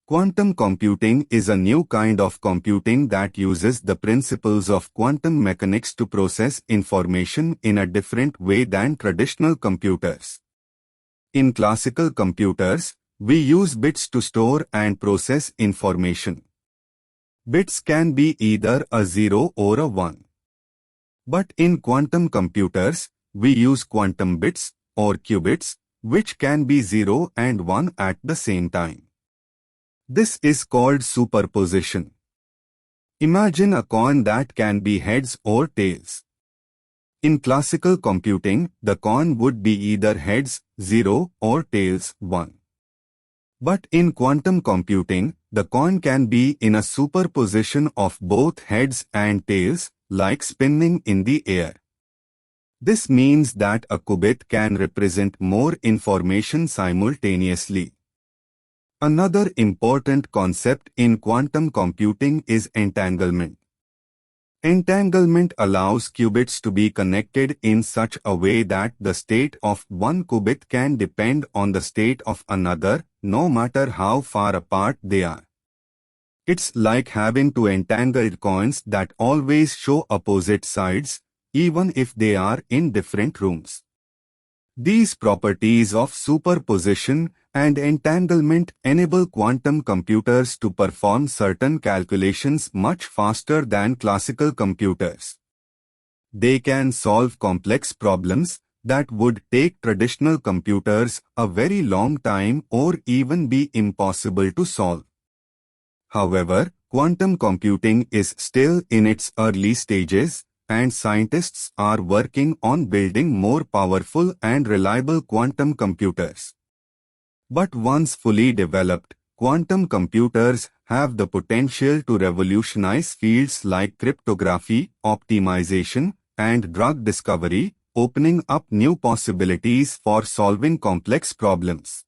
Quantum computing is a new kind of computing that uses the principles of quantum mechanics to process information in a different way than traditional computers. In classical computers, we use bits to store and process information. Bits can be either a 0 or a 1. But in quantum computers, we use quantum bits, or qubits, which can be 0 and 1 at the same time. This is called superposition. Imagine a coin that can be heads or tails. In classical computing, the coin would be either heads 0 or tails 1. But in quantum computing, the coin can be in a superposition of both heads and tails, like spinning in the air. This means that a qubit can represent more information simultaneously. Another important concept in quantum computing is entanglement. Entanglement allows qubits to be connected in such a way that the state of one qubit can depend on the state of another, no matter how far apart they are. It's like having two entangled coins that always show opposite sides, even if they are in different rooms. These properties of superposition and entanglement enable quantum computers to perform certain calculations much faster than classical computers. They can solve complex problems that would take traditional computers a very long time or even be impossible to solve. However, quantum computing is still in its early stages, and scientists are working on building more powerful and reliable quantum computers. But once fully developed, quantum computers have the potential to revolutionize fields like cryptography, optimization, and drug discovery, opening up new possibilities for solving complex problems.